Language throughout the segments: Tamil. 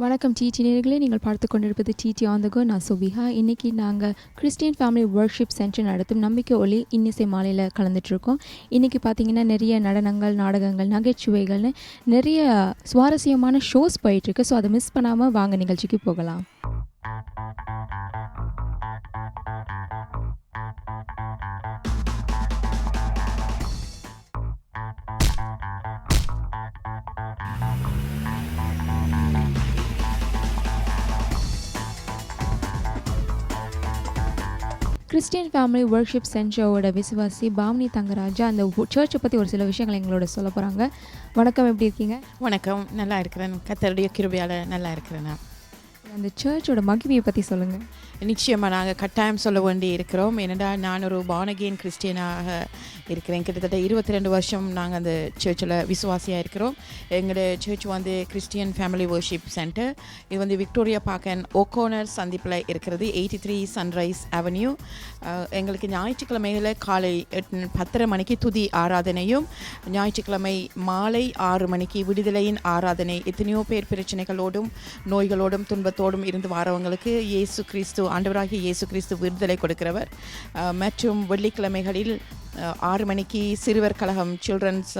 வணக்கம் டிடி நேயர்களே, நீங்கள் பார்த்து கொண்டிருப்பது டிடி ஆன் த கோ. நான் சுபிஹா. இன்றைக்கி நாங்கள் கிறிஸ்டியன் ஃபேமிலி வர்ஷிப் சென்டர் நடத்தும் நம்பிக்கை ஒளி இன்னிசை மாலையில் கலந்துட்டுருக்கோம். இன்றைக்கி பார்த்திங்கன்னா நிறைய நடனங்கள், நாடகங்கள், நகைச்சுவைகள்னு நிறைய சுவாரஸ்யமான ஷோஸ் போயிட்டுருக்கு. ஸோ அதை மிஸ் பண்ணாமல் வாங்க நிகழ்ச்சிக்கு போகலாம். கிறிஸ்டியன் ஃபேமிலி வர்ஷிப் சென்டரோட விசுவாசி பாவனி தங்கராஜா அந்த சர்ச்சை பற்றி ஒரு சில விஷயங்கள் எங்களோட சொல்ல போகிறாங்க. வணக்கம், எப்படி இருக்கீங்க? வணக்கம், நல்லா இருக்கிறேன். கர்த்தருடைய கிருபையால் நல்லா இருக்கிறேன். அந்த சர்ச்சோட மகிமையை பற்றி சொல்லுங்கள். நிச்சயமாக நாங்கள் கட்டாயம் சொல்ல வேண்டி இருக்கிறோம். ஏனெண்டா நான் ஒரு பானகேன் கிறிஸ்டியனாக இருக்கிறேன். கிட்டத்தட்ட 22 வருஷம் நாங்கள் அந்த சர்ச்சில் விசுவாசியாக இருக்கிறோம். எங்களோட சர்ச் வந்து கிறிஸ்டியன் ஃபேமிலி வர்ஷிப் சென்டர். இது வந்து விக்டோரியா பார்க்கன் ஓகோனர் சந்திப்பில் இருக்கிறது, 83 சன்ரைஸ் அவென்யூ. எங்களுக்கு ஞாயிற்றுக்கிழமைகளில் காலை 10:30 மணிக்கு துதி ஆராதனையும், ஞாயிற்றுக்கிழமை மாலை 6 மணிக்கு விடுதலையின் ஆராதனை. எத்தனையோ பேர் பிரச்சனைகளோடும் நோய்களோடும் துன்பத்தோடும் இருந்து வாரவங்களுக்கு இயேசு கிறிஸ்து, ஆண்டவராகிய இயேசு கிறிஸ்து விடுதலை கொடுக்கிறவர். மற்றும் வெள்ளிக்கிழமைகளில் 6 மணிக்கு சிறுவர் கழகம் சில்ட்ரன்ஸ்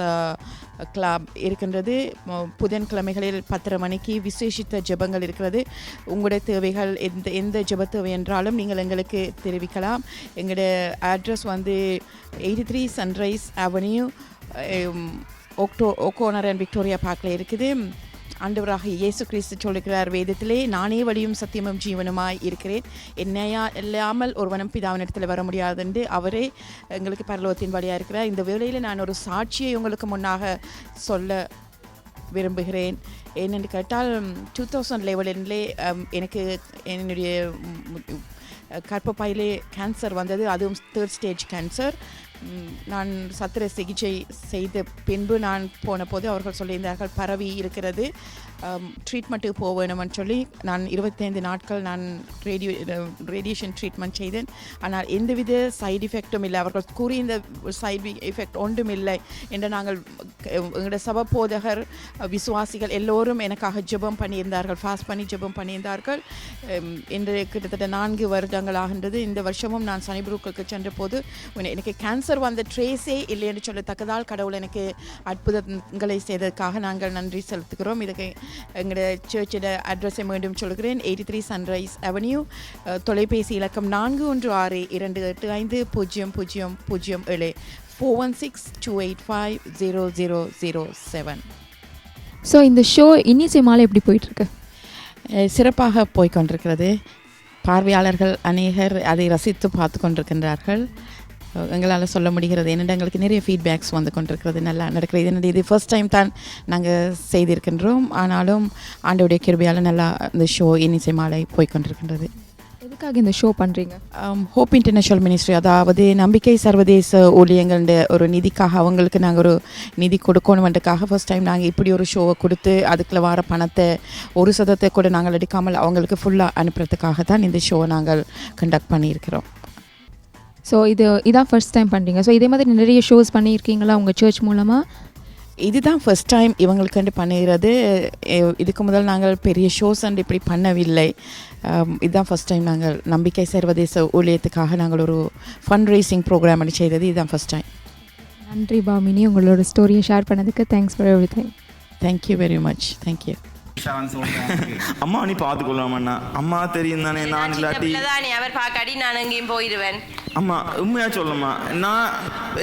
கிளப் இருக்கின்றது. புதன்கிழமைகளில் 10:30 மணிக்கு விசேஷித்த ஜெபங்கள் இருக்கிறது. உங்களுடைய தேவைகள் எந்த ஜெப தேவை என்றாலும் நீங்கள் எங்களுக்கு தெரிவிக்கலாம். எங்களோட அட்ரஸ் வந்து 83 சன்ரைஸ் அவென்யூ, ஓகோனர் அண்ட் விக்டோரியா பார்க்கில் இருக்குது. ஆண்டவராக இயேசு கிறிஸ்து சொல்லுகிறார் வேதத்திலே, நானே வழியும் சத்தியமும் ஜீவனுமாய் இருக்கிறேன், என்னையா இல்லாமல் ஒருவனும் பிதாவினிடத்தில் வர முடியாது என்று அவரே எங்களுக்கு பரலோகத்தின் வழியாக இருக்கிறார். இந்த வேளையில் நான் ஒரு சாட்சியை உங்களுக்கு முன்னாக சொல்ல விரும்புகிறேன். ஏனென்று கேட்டால் 2011 எனக்கு என்னுடைய கர்ப்பப்பையிலே கேன்சர் வந்தது. அதுவும் 3rd ஸ்டேஜ் கேன்சர். நான் சத்திர சிகிச்சை செய்த பின்பு நான் போன போது அவர்கள் சொல்லியிருந்தார்கள் பரவி இருக்கிறது, ட்ரீட்மெண்ட்டுக்கு போக வேணும்னு சொல்லி. நான் 25 நாட்கள் நான் ரேடியேஷன் ட்ரீட்மெண்ட் செய்தேன். ஆனால் எந்தவித சைடு எஃபெக்டும் இல்லை. அவர்கள் கூறிய இந்த சைடு எஃபெக்ட் ஒன்றும் இல்லை என்று நாங்கள் எங்களோட சபை போதகர் விசுவாசிகள் எல்லோரும் எனக்காக ஜெபம் பண்ணியிருந்தார்கள், ஃபாஸ்ட் பண்ணி ஜெபம் பண்ணியிருந்தார்கள். இன்று கிட்டத்தட்ட 4 வருடங்கள் ஆகின்றது. இந்த வருஷமும் நான் சனிபுருக்கு சென்ற போது எனக்கு கேன்சர் வந்த ட்ரேஸே இல்லை என்று சொல்லத்தக்கதால் கடவுள் எனக்கு அற்புதங்களை செய்ததற்காக நாங்கள் நன்றி செலுத்துகிறோம். இதுக்கு எங்களோட சர்ச்சோட அட்ரஸை மீண்டும் சொல்கிறேன், 83 சன்ரைஸ் அவென்யூ. தொலைபேசி இலக்கம் 4162850007 416-285-0007. ஸோ இந்த ஷோ இன்னிசை மாலை எப்படி போயிட்டுருக்கு? சிறப்பாக போய்கொண்டிருக்கிறது. பார்வையாளர்கள் அநேகர் அதை ரசித்து பார்த்து கொண்டிருக்கின்றார்கள். எங்களால் சொல்ல முடிகிறது. என்னென்ன எங்களுக்கு நிறைய ஃபீட்பேக்ஸ் வந்து கொண்டிருக்கிறது, நல்லா நடக்கிறது. என்னென்ன இது ஃபர்ஸ்ட் டைம் தான் நாங்கள் செய்திருக்கின்றோம். ஆனாலும் ஆண்டவருடைய கிருபையால் நல்லா இந்த ஷோ இன்னிசை மாலை போய்கொண்டிருக்கின்றது. எதுக்காக இந்த ஷோ பண்ணுறீங்க? ஹோப் இன்டர்நேஷ்னல் மினிஸ்ட்ரி, அதாவது நம்பிக்கை சர்வதேச ஊழியங்களுடைய ஒரு நிதிக்காக, அவங்களுக்கு நாங்கள் ஒரு நிதி கொடுக்கணுன்றதுக்காக ஃபர்ஸ்ட் டைம் நாங்கள் இப்படி ஒரு ஷோவை கொடுத்து அதுக்குள்ள வர பணத்தை 1% கூட நாங்கள் எடுக்காமல் அவங்களுக்கு ஃபுல்லாக அனுப்புறதுக்காக தான் இந்த ஷோவை நாங்கள் கண்டக்ட் பண்ணியிருக்கிறோம். ஸோ இதான் ஃபர்ஸ்ட் டைம் பண்ணுறீங்க. ஸோ இதே மாதிரி நிறைய ஷோஸ் பண்ணியிருக்கீங்களா உங்கள் சர்ச் மூலமாக? இதுதான் ஃபர்ஸ்ட் டைம் இவங்களுக்கு பண்ணுகிறது. இதுக்கு முதல் நாங்கள் பெரிய ஷோஸ் அண்ட் இப்படி பண்ணவில்லை. இதுதான் ஃபர்ஸ்ட் டைம் நாங்கள் நம்பிக்கை சர்வதேச ஊழியத்துக்காக நாங்கள் ஒரு ஃபண்ட் ரைசிங் ப்ரோக்ராம் செய்தது. இதுதான் ஃபர்ஸ்ட் டைம். நன்றி பாமினி, உங்களோட ஸ்டோரியை ஷேர் பண்ணதுக்கு. Thanks for everything. Thank you very much. Thank you. அம்மா நீ பார்த்துக்கொள்ளாமண்ணா, அம்மா தெரியும் தானே. நான் இல்லாட்டி அவர் பார்க்காடி நான் எங்கேயும் போயிடுவேன். அம்மா உண்மையா சொல்லம்மா, நான்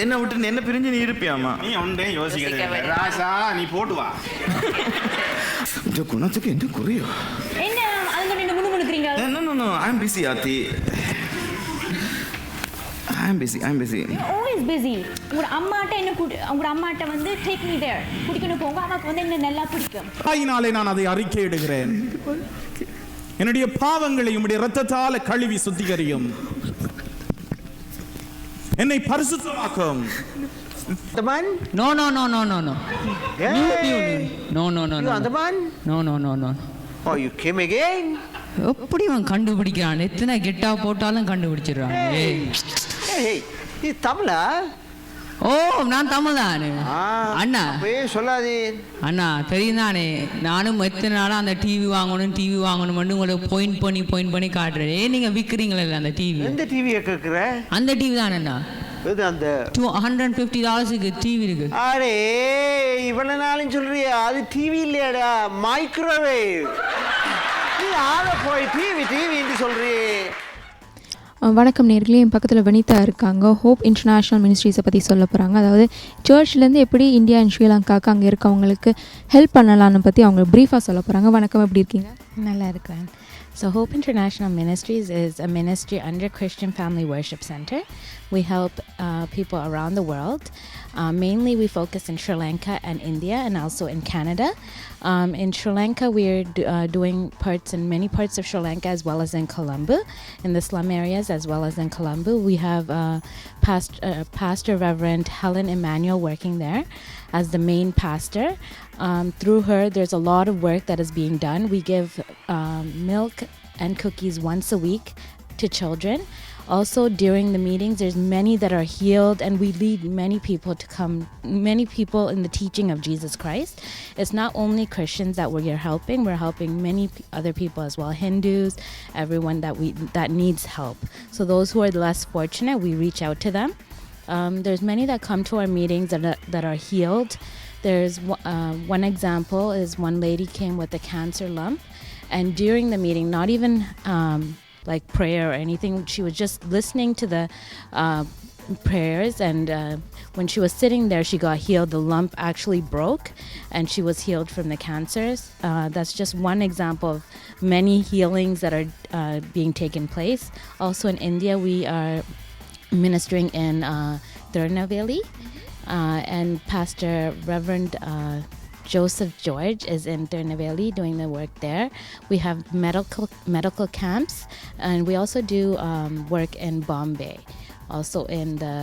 என்ன விட்டு என்ன பிரிஞ்சு நீ இருப்பியாம்மா? நீ ஒன்றே யோசிக்க ராசா, நீ போட்டு வா. இந்த குணத்துக்கு என்ன குறையோ? என்ன அது நீங்க முணுமுணுக்குறீங்க? No, I'm busy ஆத்தி. I'm busy. You're always busy. உங்க அம்மாட்ட என்ன உங்க அம்மாட்ட வந்து take me there குடிக்கணும் போங்க. அம்மாக்கு வந்து என்ன நல்லா பிடிக்கும். ஆயினாலே நான் அதை அறிக்கையிடுகிறேன். என்னுடைய பாவங்களை உம்முடைய இரத்தத்தால் கழுவி சுத்திகரியும், என்னை பரிசுத்தமாக்கும். The man? No. Yeah. No. You are the man? No. Oh, you came again? எப்படி அவன் கண்டுபிடிக்கிறான்? எத்தனை கெட்டா போட்டாலும் கண்டுபிடிச்சிடுறான். Hey, இது தமிழா? ஓ நான் தமிழ் தானே அண்ணா அப்பயே சொல்லாதே. அண்ணா தெரியும் தானே நானும் எத்தனை நாளாக அந்த டிவி வாங்கணும்னு உங்களுக்கு பாயிண்ட் பண்ணி காட்டுறேன். நீங்கள் விற்கிறீங்களே அந்த டிவி. எந்த டிவியை கேட்குற? அந்த டிவி தானேண்ணா. இது அந்த $250 டிவி இருக்கு. அடே இவ்வளவு நாளும் சொல்றியா? அது டிவி இல்லையாடா, மைக்ரோவேவ். நீ ஆள போய் டிவின்னு சொல்றியே. வணக்கம் நேர்களே, என் பக்கத்தில் வனிதா இருக்காங்க. ஹோப் இன்டர்நேஷ்னல் மினிஸ்ட்ரீஸை பற்றி சொல்ல போகிறாங்க. அதாவது சர்ச்லேருந்து எப்படி இந்தியா அண்ட் ஸ்ரீலங்காவுக்கு அங்கே இருக்கவங்களுக்கு ஹெல்ப் பண்ணலான்னு பற்றி அவங்க ப்ரீஃபாக சொல்ல போகிறாங்க. வணக்கம், எப்படி இருக்கீங்க? நல்லா இருக்கிறேன். So Hope International Ministries is a ministry under Christian Family Worship Center. We help people around the world. Mainly we focus in Sri Lanka and India and also in Canada. In Sri Lanka we are doing parts in many parts of Sri Lanka as well as in Colombo, in the slum areas as well as in Colombo. We have Pastor Reverend Helen Emmanuel working there as the main pastor. Through her there's a lot of work that is being done. We give milk and cookies once a week to children. Also during the meetings there's many that are healed, and we lead many people to come, many people in the teaching of Jesus Christ. It's not only Christians that we're helping many other people as well, Hindus, everyone that needs help. So those who are less fortunate, we reach out to them. There's many that come to our meetings that are healed. There's one example is one lady came with a cancer lump, and during the meeting, not even like prayer or anything, she was just listening to the prayers, and when she was sitting there she got healed. The lump actually broke and she was healed from the cancers. That's just one example of many healings that are being taken place. Also in India we are ministering in Tirunelveli, and Pastor Reverend Joseph George is in Tirunelveli doing the work there. We have medical camps, and we also do work in Bombay, also in the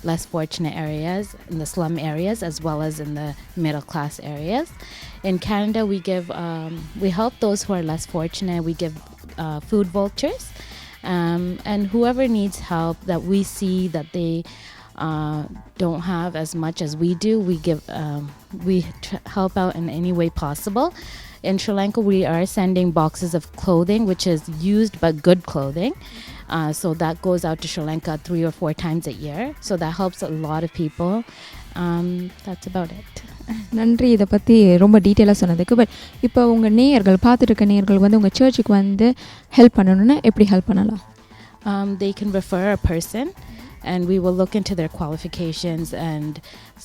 less fortunate areas, in the slum areas, as well as in the middle class areas. In Canada we help those who are less fortunate. We give food vouchers, and whoever needs help that we see that they don't have as much as we do, we give help out in any way possible. In Sri Lanka we are sending boxes of clothing, which is used but good clothing, so that goes out to Sri Lanka 3 or 4 times a year, so that helps a lot of people. That's about it. நன்றி இதை பற்றி ரொம்ப டீட்டெயிலாக சொன்னதுக்கு. பட் இப்போ உங்கள் நேயர்கள் பார்த்துட்டு இருக்க நேயர்கள் வந்து உங்கள் சர்ச்சுக்கு வந்து ஹெல்ப் பண்ணணுன்னா எப்படி ஹெல்ப் பண்ணலாம்? They can refer a person, and we will look into their qualifications and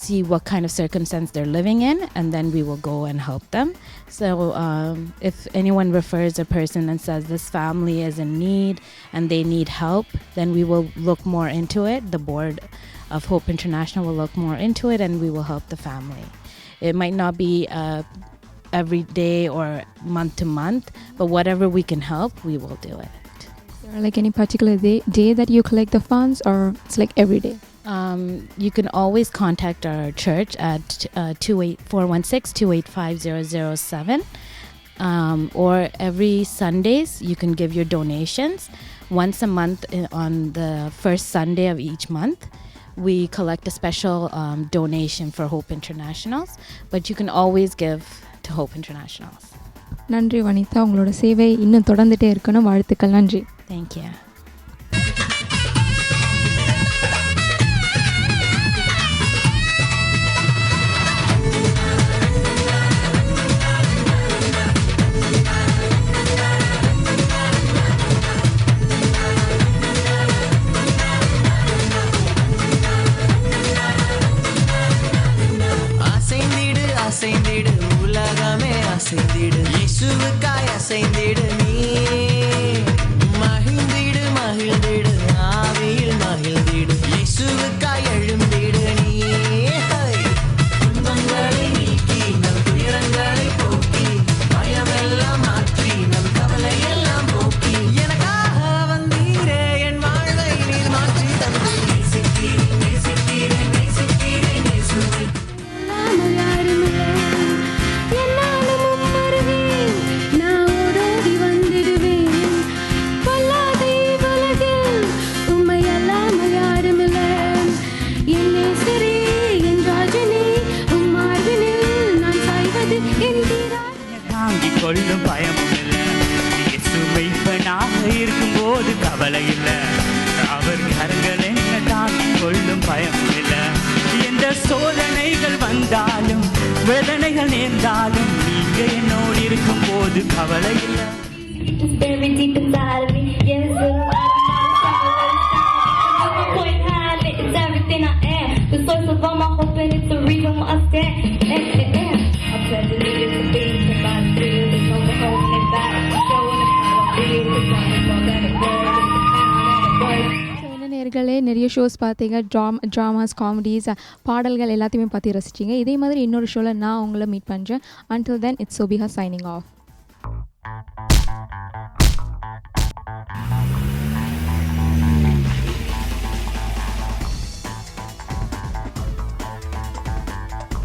see what kind of circumstance they're living in, and then we will go and help them. So if anyone refers a person and says this family is in need and they need help, then we will look more into it. The board of Hope International will look more into it, and we will help the family. It might not be every day or month to month, but whatever we can help, we will do it. Like any particular day that you collect the funds, or it's like every day? You can always contact our church at 416-285-0007, or every Sundays you can give your donations. Once a month on the first Sunday of each month we collect a special donation for Hope Internationals, but you can always give to Hope Internationals. நன்றி வனிதா, உங்களோட சேவை இன்னும் தொடர்ந்துட்டே இருக்கணும். வாழ்த்துக்கள். நன்றி. Thank you. அசைந்திடு உலகமே அசைந்திடு, இயேசுவுக்காய் அசைந்திடு, நீ மகிழ்ந்திடு போது கவலை இல்லை, அவர் கரங்கள் என்ன தாங்கிக் கொள்ளும் பயம் இல்லை. எந்த சோதனைகள் வந்தாலும் வேதனைகள் நேர்ந்தாலும் நீங்க என்னோடு இருக்கும் போது கவலை இல்லை. It's very deep inside of me. Yeah, it's a lot of my point high, it's everything I am. The source of all my hope and it's the reason why I stand. I'm pledging allegiance to be somebody feel the song of hope and back. Showing the power of being the song of all that it was. என்ன நேர்களே, நிறைய ஷோஸ் பார்த்தீங்க, ட்ராமாஸ், காமெடிஸ், பாடல்கள் எல்லாத்தையுமே பார்த்து ரசிச்சிங்க. இதே மாதிரி இன்னொரு ஷோவில் நான் உங்களை மீட் பண்ணுறேன். Until then, it's Sobiha signing off.